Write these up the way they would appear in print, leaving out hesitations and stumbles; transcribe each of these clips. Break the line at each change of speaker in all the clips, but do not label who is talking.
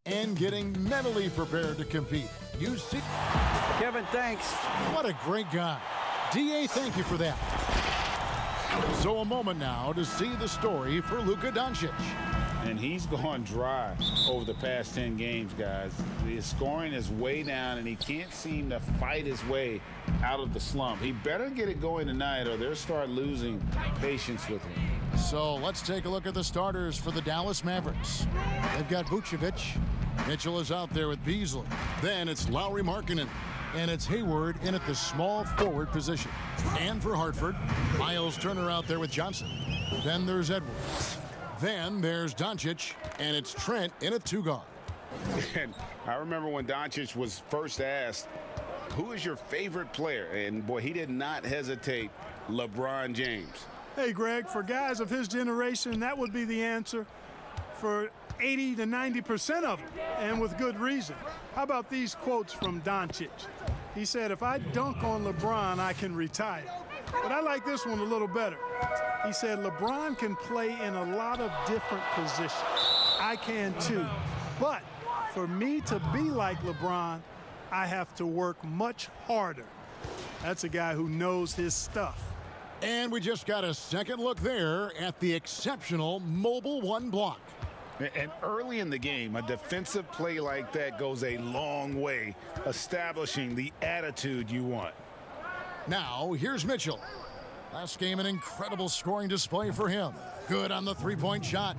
and getting mentally prepared to compete. You see,
Kevin, thanks.
what a great guy. DA, thank you for that. So a moment now to see the story for Luka Doncic.
And he's gone dry over the past 10 games, guys. His scoring is way down, and he can't seem to fight his way out of the slump. He better get it going tonight, or they'll start losing patience with him.
So let's take a look at the starters for the Dallas Mavericks. They've got Vucevic. Mitchell is out there with Beasley. Then it's Lauri Markkanen. And it's Hayward in at the small forward position. And for Hartford, Miles Turner out there with Johnson. Then there's Edwards. Then there's Doncic, and it's Trent in a two-guard.
And I remember when Doncic was first asked, who is your favorite player? And, boy, he did not hesitate. LeBron James.
Hey, Greg, for guys of his generation, that would be the answer for 80 to 90% of them, and with good reason. How about these quotes from Doncic? He said, if I dunk on LeBron, I can retire. But I like this one a little better. He said, LeBron can play in a lot of different positions. I can too. But for me to be like LeBron, I have to work much harder. That's a guy who knows his stuff.
And we just got a second look there at the exceptional Mobile One block.
And early in the game, a defensive play like that goes a long way, establishing the attitude you want.
Now, here's Mitchell. Last game, an incredible scoring display for him. Good on the three-point shot.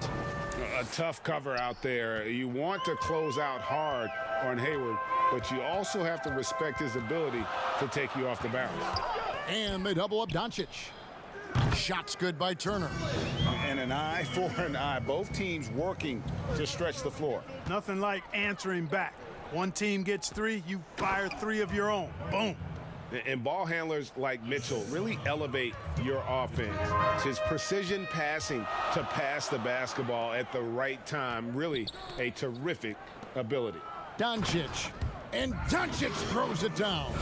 A tough cover out there. You want to close out hard on Hayward, but you also have to respect his ability to take you off the bounce.
And they double up Doncic. Shot's good by Turner.
And an eye for an eye. Both teams working to stretch the floor.
Nothing like answering back. One team gets three, you fire three of your own. Boom.
And ball handlers like Mitchell really elevate your offense. His precision passing to pass the basketball at the right time, really a terrific ability.
Doncic. And Doncic throws it down.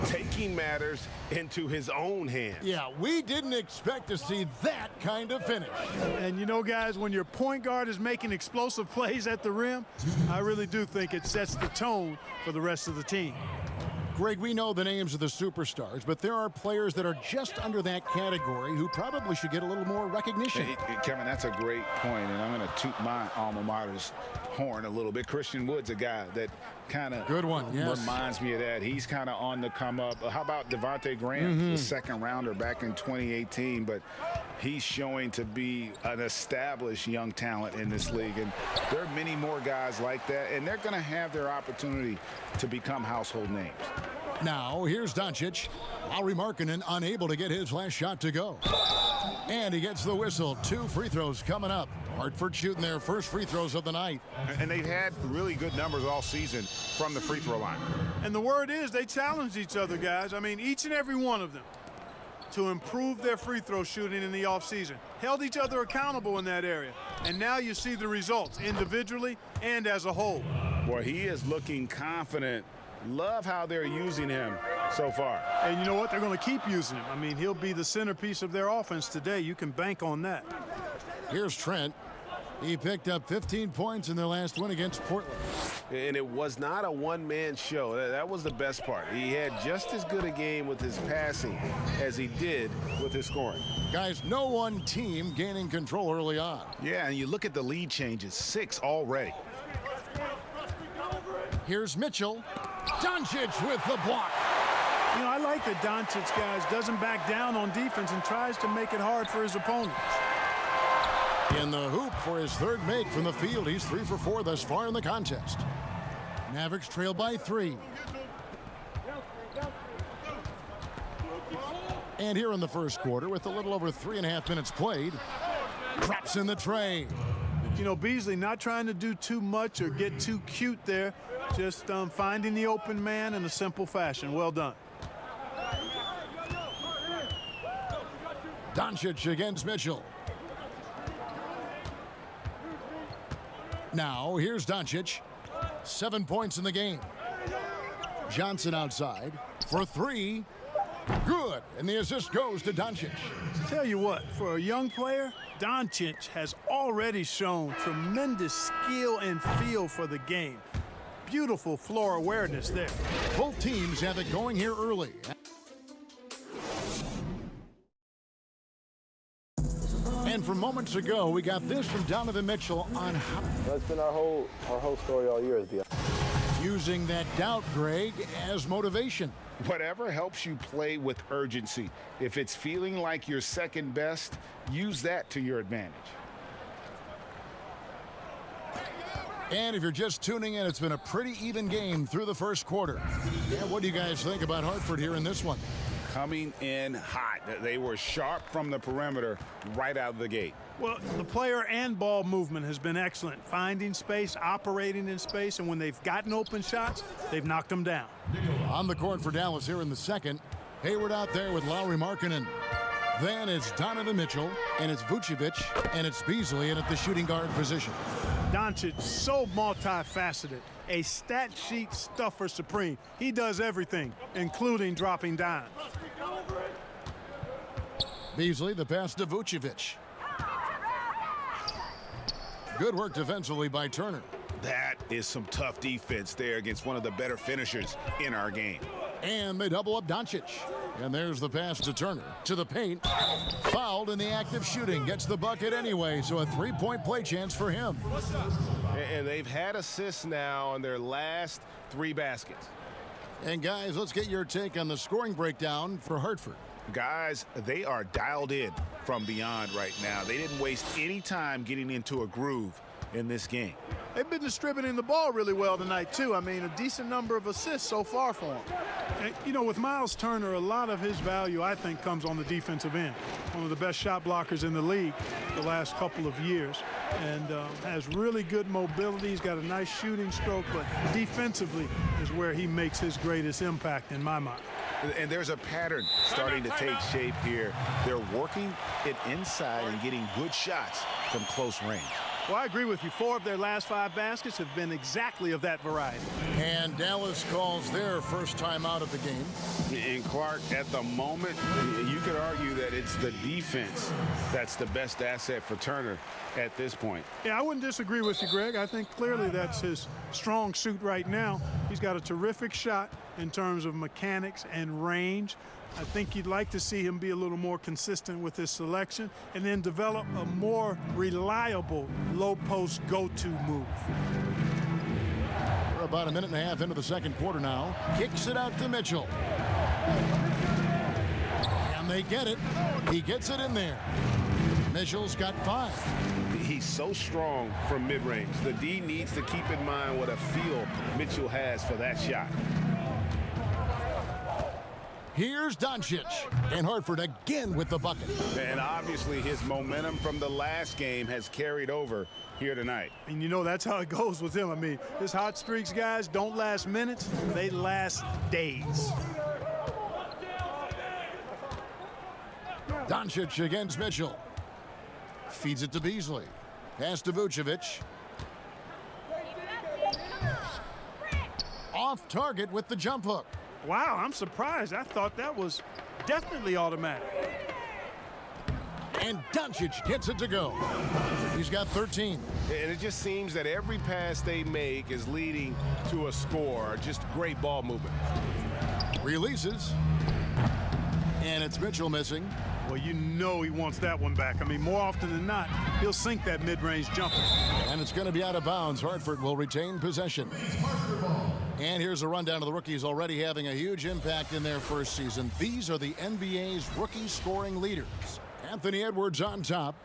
Taking matters into his own hands.
Yeah, we didn't expect to see that kind of finish.
And you know, guys, when your point guard is making explosive plays at the rim, I really do think it sets the tone for the rest of the team.
Greg, we know the names of the superstars, but there are players that are just under that category who probably should get a little more recognition.
Hey, Kevin, that's a great point, and I'm going to toot my alma mater's horn a little bit. Christian Wood's a guy that kind of reminds me of that. He's kind of on the come up. How about Devontae Graham, the second rounder back in 2018, but he's showing to be an established young talent in this league, and there are many more guys like that, and they're going to have their opportunity to become household names.
Now, here's Doncic. Lauri Markkanen unable to get his last shot to go. And he gets the whistle. 2 free throws coming up. Hartford shooting their first free throws of the night.
And they've had really good numbers all season from the free throw line.
And the word is they challenged each other, guys. I mean, each and every one of them to improve their free throw shooting in the offseason. Held each other accountable in that area. And now you see the results individually and as a whole.
Boy, he is looking confident. Love how they're using him so far.
And you know what? They're going to keep using him. I mean, he'll be the centerpiece of their offense today. You can bank on that.
Here's Trent. He picked up 15 points in their last win against Portland.
And it was not a one-man show. That was the best part. He had just as good a game with his passing as he did with his scoring.
Guys, no one team gaining control early on.
Yeah, and you look at the lead changes, 6 already.
Here's Mitchell. Doncic with the block.
You know, I like that Doncic, guys, doesn't back down on defense and tries to make it hard for his opponents.
In the hoop for his third make from the field. He's 3 for 4 thus far in the contest. Mavericks trail by 3. And here in the first quarter, with a little over 3.5 minutes played, drops in the tray.
You know, Beasley not trying to do too much or get too cute there. Just finding the open man in a simple fashion. Well done.
Doncic against Mitchell. Now, here's Doncic. 7 points in the game. Johnson outside for 3. Good, and the assist goes to Doncic.
Tell you what, for a young player, Doncic has already shown tremendous skill and feel for the game. Beautiful floor awareness there.
Both teams have it going here early. And from moments ago, we got this from Donovan Mitchell on how
that's been our whole story all year.
using that doubt, Greg, as motivation.
Whatever helps you play with urgency. If it's feeling like you're second best, use that to your advantage.
And if you're just tuning in, it's been a pretty even game through the first quarter. Yeah, what do you guys think about Hartford here in this one?
Coming in hot. They were sharp from the perimeter right out of the gate.
Well, the player and ball movement has been excellent. Finding space, operating in space, and when they've gotten open shots, they've knocked them down.
On the court for Dallas here in the second. Hayward out there with Lowry Markkanen. Then it's Donovan Mitchell, and it's Vucevic, and it's Beasley in at the shooting guard position.
Doncic, so multifaceted. A stat sheet stuffer supreme. He does everything, including dropping dimes.
Beasley, the pass to Vucevic. Good work defensively by Turner.
That is some tough defense there against one of the better finishers in our game.
And they double up Doncic. And there's the pass to Turner. To the paint. Fouled in the act of shooting. Gets the bucket anyway, so a three-point play chance for him.
And they've had assists now on their last 3 baskets.
And guys, let's get your take on the scoring breakdown for Hartford.
Guys, they are dialed in from beyond right now. They didn't waste any time getting into a groove in this game.
They've been distributing the ball really well tonight, too. I mean, a decent number of assists so far for them. And, you know, with Miles Turner, a lot of his value, I think, comes on the defensive end. One of the best shot blockers in the league the last couple of years. And has really good mobility. He's got a nice shooting stroke, but defensively is where he makes his greatest impact in my mind.
And there's a pattern starting to take shape here. They're working it inside and getting good shots from close range.
Well, I agree with you. 4 of their last 5 baskets have been exactly of that variety.
And Dallas calls their first time out of the game.
And Clark, at the moment, you could argue that it's the defense that's the best asset for Turner at this point.
Yeah, I wouldn't disagree with you, Greg. I think clearly that's his strong suit right now. He's got a terrific shot in terms of mechanics and range. I think you'd like to see him be a little more consistent with his selection and then develop a more reliable low post go-to move.
We're about a minute and a half into the second quarter now. Kicks it out to Mitchell. And they get it. He gets it in there. Mitchell's got 5.
He's so strong from mid-range. The D needs to keep in mind what a feel Mitchell has for that shot.
Here's Doncic, and Hartford again with the bucket.
And obviously his momentum from the last game has carried over here tonight.
And you know, that's how it goes with him. I mean, his hot streaks, guys, don't last minutes. They last days.
Doncic against Mitchell. Feeds it to Beasley. Pass to Vucevic. Off target with the jump hook.
Wow, I'm surprised. I thought that was definitely automatic.
And Doncic gets it to go. He's got 13.
And it just seems that every pass they make is leading to a score. Just great ball movement.
Releases. And it's Mitchell missing.
Well, you know he wants that one back. I mean, more often than not, he'll sink that mid-range jumper.
And it's going to be out of bounds. Hartford will retain possession. And here's a rundown of the rookies already having a huge impact in their first season. These are the NBA's rookie scoring leaders. Anthony Edwards on top.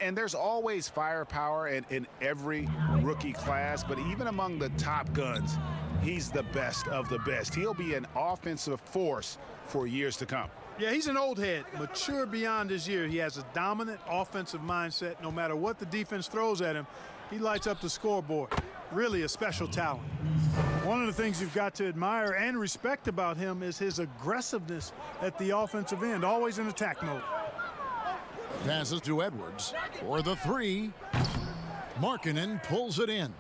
And there's always firepower in every rookie class, but even among the top guns, he's the best of the best. He'll be an offensive force for years to come.
Yeah, he's an old head, mature beyond his year. He has a dominant offensive mindset. No matter what the defense throws at him, he lights up the scoreboard. Really a special talent. One of the things you've got to admire and respect about him is his aggressiveness at the offensive end, always in attack mode.
Passes to Edwards for the 3. Markkanen pulls it in.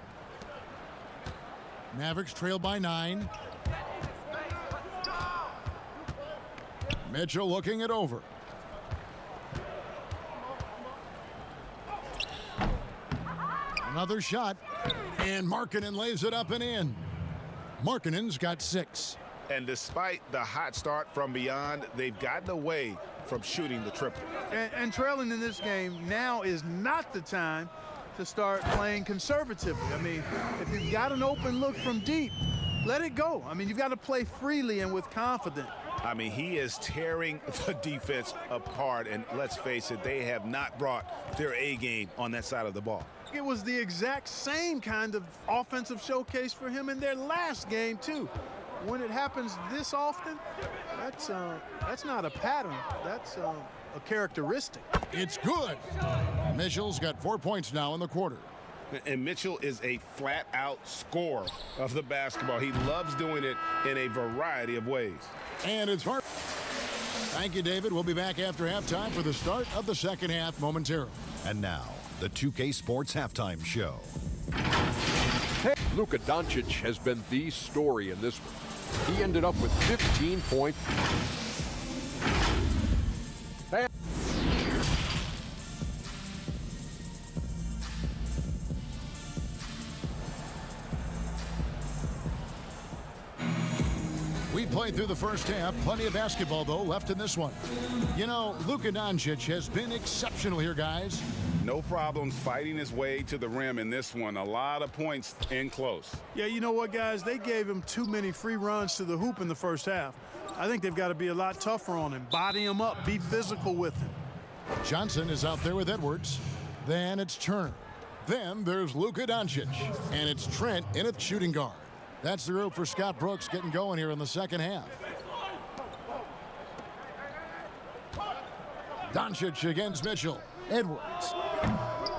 Mavericks trail by 9. Mitchell looking it over. Another shot, and Markkanen lays it up and in. Markkanen's got 6.
And despite the hot start from beyond, they've gotten away from shooting the triple.
And trailing in this game, now is not the time to start playing conservatively. I mean, if you've got an open look from deep, let it go. I mean, you've got to play freely and with confidence.
I mean, he is tearing the defense apart, and let's face it, they have not brought their A game on that side of the ball.
It was the exact same kind of offensive showcase for him in their last game, too. When it happens this often, that's not a pattern. That's a characteristic.
It's good. Mitchell's got 4 points now in the quarter.
And Mitchell is a flat-out scorer of the basketball. He loves doing it in a variety of ways.
And it's Hartford. Thank you, David. We'll be back after halftime for the start of the second half momentarily.
And now, the 2K Sports Halftime Show.
Luka Doncic has been the story in this one. He ended up with 15 points.
We played through the first half. Plenty of basketball, though, left in this one. You know, Luka Doncic has been exceptional here, guys.
No problems fighting his way to the rim in this one. A lot of points in close.
Yeah, you know what, guys? They gave him too many free runs to the hoop in the first half. I think they've got to be a lot tougher on him. Body him up. Be physical with him.
Johnson is out there with Edwards. Then it's Turner. Then there's Luka Doncic. And it's Trent in at shooting guard. That's the group for Scott Brooks getting going here in the second half. Doncic against Mitchell. Edwards.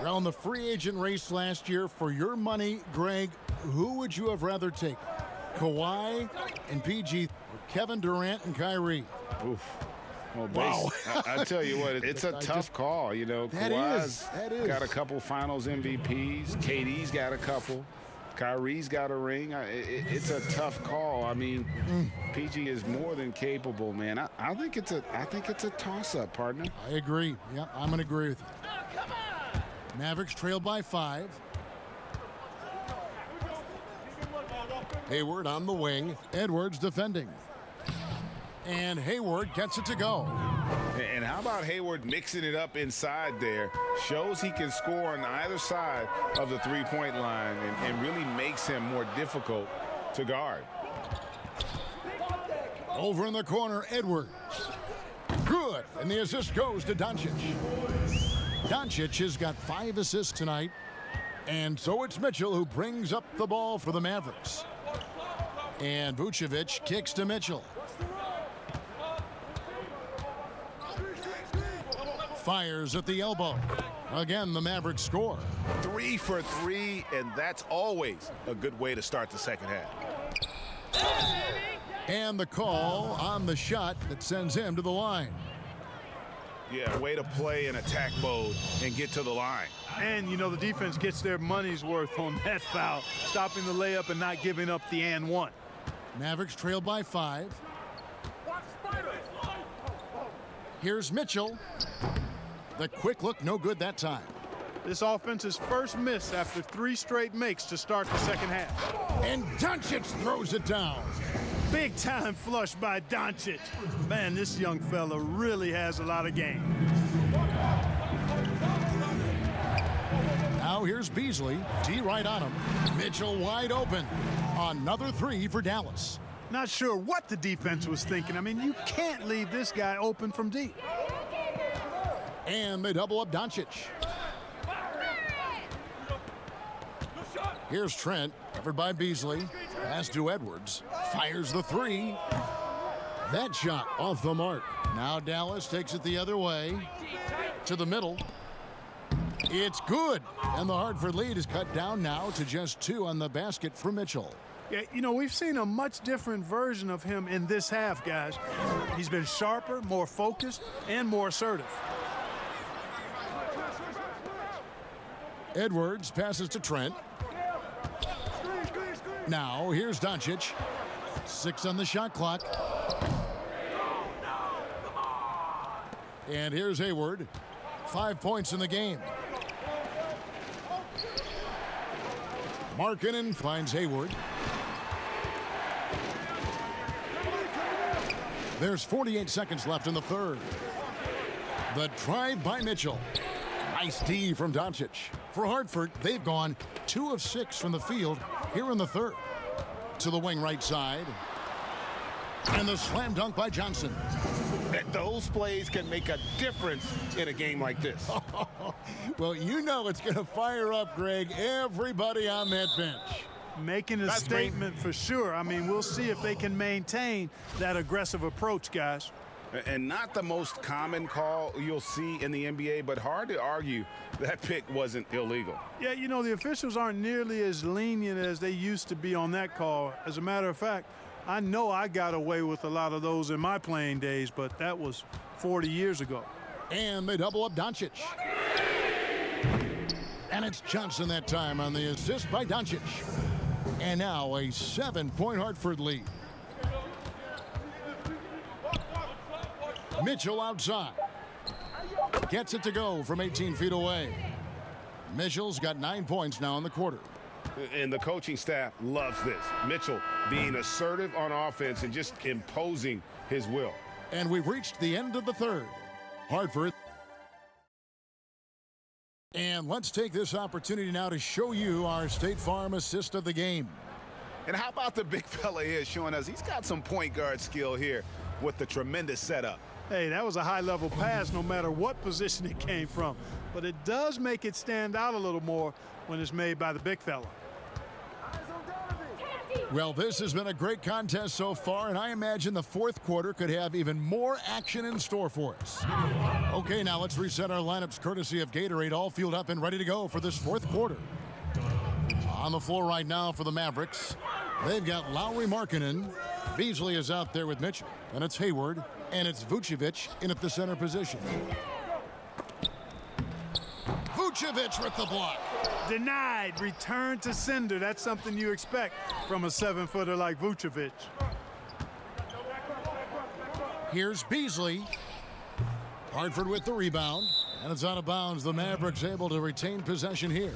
Around the free agent race last year, for your money, Greg, who would you have rather taken? Kawhi and PG, or Kevin Durant and Kyrie?
Oof. Well,
wow.
I tell you what, it's a tough call. You know, Kawhi's got a couple finals MVPs. KD's got a couple. Kyrie's got a ring. It's a tough call. I mean, PG is more than capable, man. I think it's a toss-up, partner.
I agree. Yep, I'm going to agree with you. Mavericks trail by 5. Hayward on the wing. Edwards defending. And Hayward gets it to go.
And how about Hayward mixing it up inside there? Shows he can score on either side of the three-point line and really makes him more difficult to guard.
Over in the corner, Edwards. Good. And the assist goes to Doncic. Doncic has got 5 assists tonight. And so it's Mitchell who brings up the ball for the Mavericks. And Vucevic kicks to Mitchell. Fires at the elbow. Again, the Mavericks score.
3 for 3, and that's always a good way to start the second half.
And the call on the shot that sends him to the line.
Yeah, way to play in attack mode and get to the line.
And, you know, the defense gets their money's worth on that foul, stopping the layup and not giving up the and one.
Mavericks trail by 5. Here's Mitchell. The quick look, no good that time.
This offense's first miss after 3 straight makes to start the second half.
And Doncic throws it down.
Big time flush by Doncic. Man, this young fella really has a lot of game.
Now here's Beasley. D right on him. Mitchell wide open. Another 3 for Dallas.
Not sure what the defense was thinking. I mean, you can't leave this guy open from deep.
And they double up Doncic. Here's Trent, covered by Beasley. Pass to Edwards. Fires the 3. That shot off the mark. Now Dallas takes it the other way. To the middle. It's good. And the Hartford lead is cut down now to just 2 on the basket for Mitchell.
Yeah, you know, we've seen a much different version of him in this half, guys. He's been sharper, more focused, and more assertive.
Edwards passes to Trent. Now here's Doncic. 6 on the shot clock. And here's Hayward. 5 points in the game. Markkanen finds Hayward. There's 48 seconds left in the third. The drive by Mitchell. Nice D from Doncic. For Hartford, they've gone 2 of 6 from the field here in the third. To the wing right side. And the slam dunk by Johnson.
Those plays can make a difference in a game like this.
Well, you know it's going to fire up, Greg, everybody on that bench.
Making a statement for sure. I mean, we'll see if they can maintain that aggressive approach, guys.
And not the most common call you'll see in the NBA, but hard to argue that pick wasn't illegal.
Yeah, you know, the officials aren't nearly as lenient as they used to be on that call. As a matter of fact, I know I got away with a lot of those in my playing days, but that was 40 years ago.
And they double up Doncic. And it's Johnson that time on the assist by Doncic. And now a 7-point Hartford lead. Mitchell outside. Gets it to go from 18 feet away. Mitchell's got 9 points now in the quarter.
And the coaching staff loves this. Mitchell being assertive on offense and just imposing his will.
And we've reached the end of the third. Hartford. And let's take this opportunity now to show you our State Farm assist of the game.
And how about the big fella here showing us he's got some point guard skill here with the tremendous setup.
Hey, that was a high-level pass no matter what position it came from. But it does make it stand out a little more when it's made by the big fella.
Well, this has been a great contest so far, and I imagine the fourth quarter could have even more action in store for us. Okay, now let's reset our lineups courtesy of Gatorade, all fueled up and ready to go for this fourth quarter. On the floor right now for the Mavericks, they've got Lowry, Markkanen. Beasley is out there with Mitchell, and it's Hayward, and it's Vucevic in at the center position. Vucevic with the block.
Denied. Return to sender. That's something you expect from a 7-footer like Vucevic.
Here's Beasley. Hartford with the rebound, and it's out of bounds. The Mavericks able to retain possession here.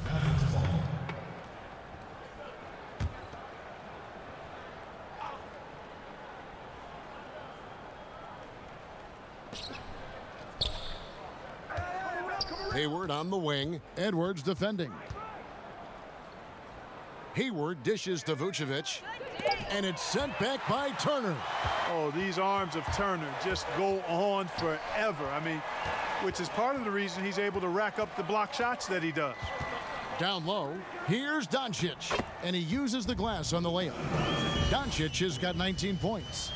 Hayward on the wing. Edwards defending. Hayward dishes to Vucevic, and it's sent back by Turner.
Oh, these arms of Turner just go on forever. I mean, which is part of the reason he's able to rack up the block shots that he does.
Down low, here's Doncic, and he uses the glass on the layup. Doncic has got 19 points.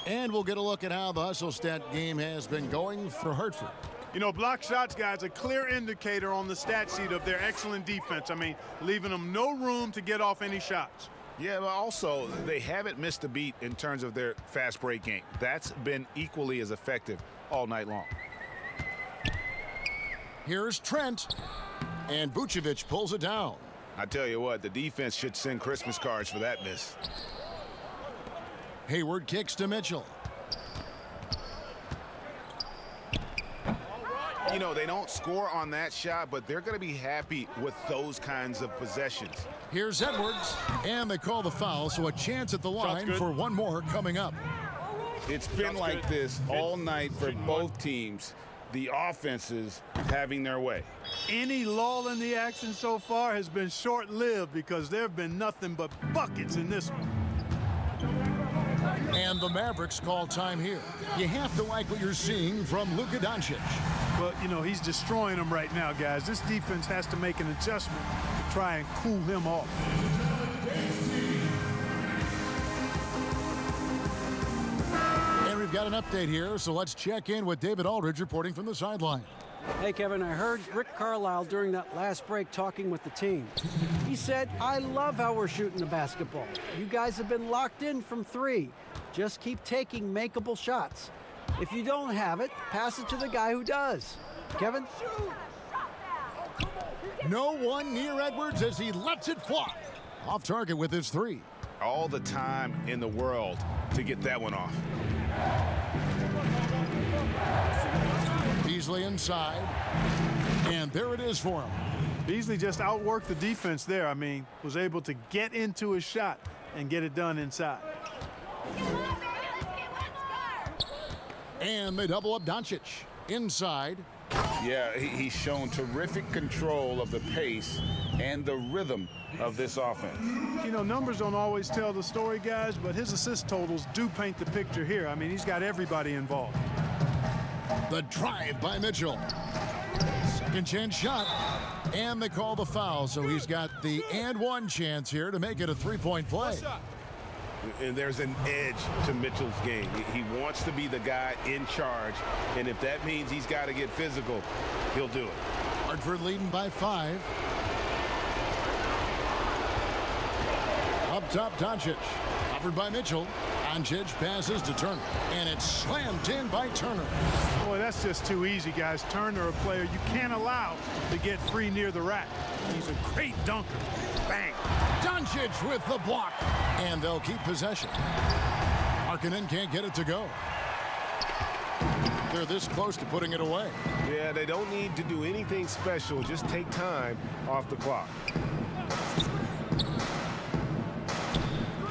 And we'll get a look at how the hustle stat game has been going for Hartford.
You know, block shots, guys, a clear indicator on the stat sheet of their excellent defense. I mean, leaving them no room to get off any shots.
Yeah, but also they haven't missed a beat in terms of their fast break game. That's been equally as effective all night long.
Here's Trent, and Vucevic pulls it down.
I tell you what, the defense should send Christmas cards for that miss.
Hayward kicks to Mitchell.
You know, they don't score on that shot, but they're going to be happy with those kinds of possessions.
Here's Edwards, and they call the foul, so a chance at the line for one more coming up.
It's been like this all night for both teams. The offenses having their way.
Any lull in the action so far has been short-lived because there have been nothing but buckets in this one.
And the Mavericks call time here. You have to like what you're seeing from Luka Doncic.
But, you know, he's destroying them right now, guys. This defense has to make an adjustment to try and cool him off.
And we've got an update here, so let's check in with David Aldridge reporting from the sideline.
Hey, Kevin, I heard Rick Carlisle during that last break talking with the team. He said, I love how we're shooting the basketball. You guys have been locked in from three. Just keep taking makeable shots. If you don't have it, pass it to the guy who does. Kevin?
No one near Edwards as he lets it fly. Off target with his three.
All the time in the world to get that one off.
Beasley inside. And there it is for him.
Beasley just outworked the defense there. I mean, was able to get into his shot and get it done inside.
And they double up Doncic. Inside.
Yeah, he's shown terrific control of the pace and the rhythm of this offense.
You know, numbers don't always tell the story, guys, but his assist totals do paint the picture here. I mean, he's got everybody involved.
The drive by Mitchell. Second chance shot. And they call the foul, so he's got the and one chance here to make it a three-point play.
And there's an edge to Mitchell's game. He wants to be the guy in charge, and if that means he's got to get physical, he'll do it.
Hartford leading by 5. Up top, Doncic. Covered by Mitchell. Doncic passes to Turner, and it's slammed in by Turner.
Boy, that's just too easy, guys. Turner, a player you can't allow to get free near the rack. He's a great dunker. Bang.
Doncic with the block, and they'll keep possession. Markkanen can't get it to go. They're this close to putting it away.
Yeah, they don't need to do anything special. Just take time off the clock.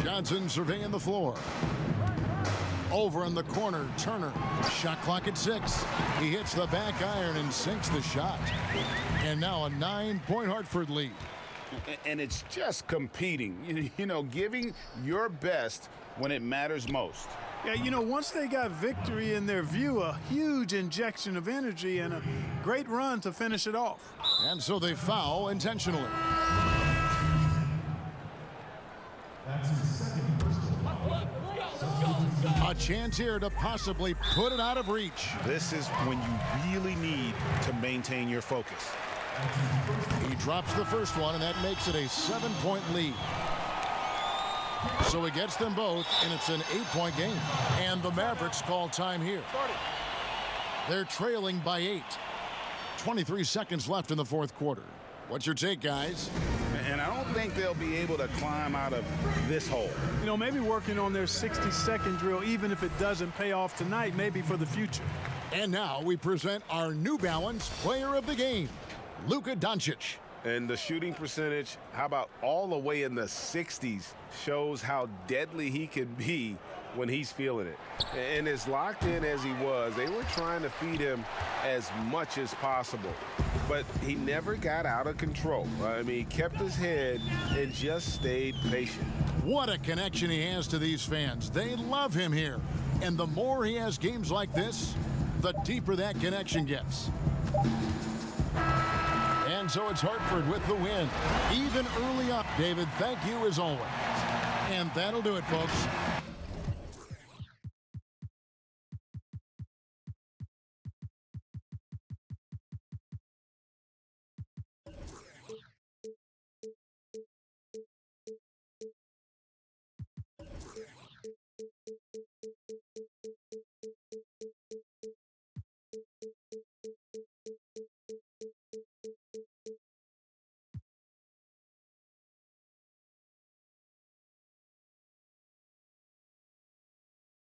Johnson surveying the floor. Over in the corner, Turner. Shot clock at 6. He hits the back iron and sinks the shot. And now a 9-point Hartford lead.
And it's just competing, you know, giving your best when it matters most.
Yeah, you know, once they got victory in their view, a huge injection of energy and a great run to finish it off.
And so they foul intentionally. A chance here to possibly put it out of reach.
This is when you really need to maintain your focus.
He drops the first one, and that makes it a 7-point lead. So he gets them both, and it's an 8-point game. And the Mavericks call time here. They're trailing by 8. 23 seconds left in the fourth quarter. What's your take, guys?
And I don't think they'll be able to climb out of this hole.
You know, maybe working on their 60-second drill, even if it doesn't pay off tonight, maybe for the future.
And now we present our New Balance Player of the Game, Luka Doncic.
And the shooting percentage, how about all the way in the 60s, shows how deadly he can be when he's feeling it. And as locked in as he was, they were trying to feed him as much as possible. But he never got out of control. I mean, he kept his head and just stayed patient.
What a connection he has to these fans. They love him here. And the more he has games like this, the deeper that connection gets. And so it's Hartford with the win. Even early up, David, thank you as always. And that'll do it, folks.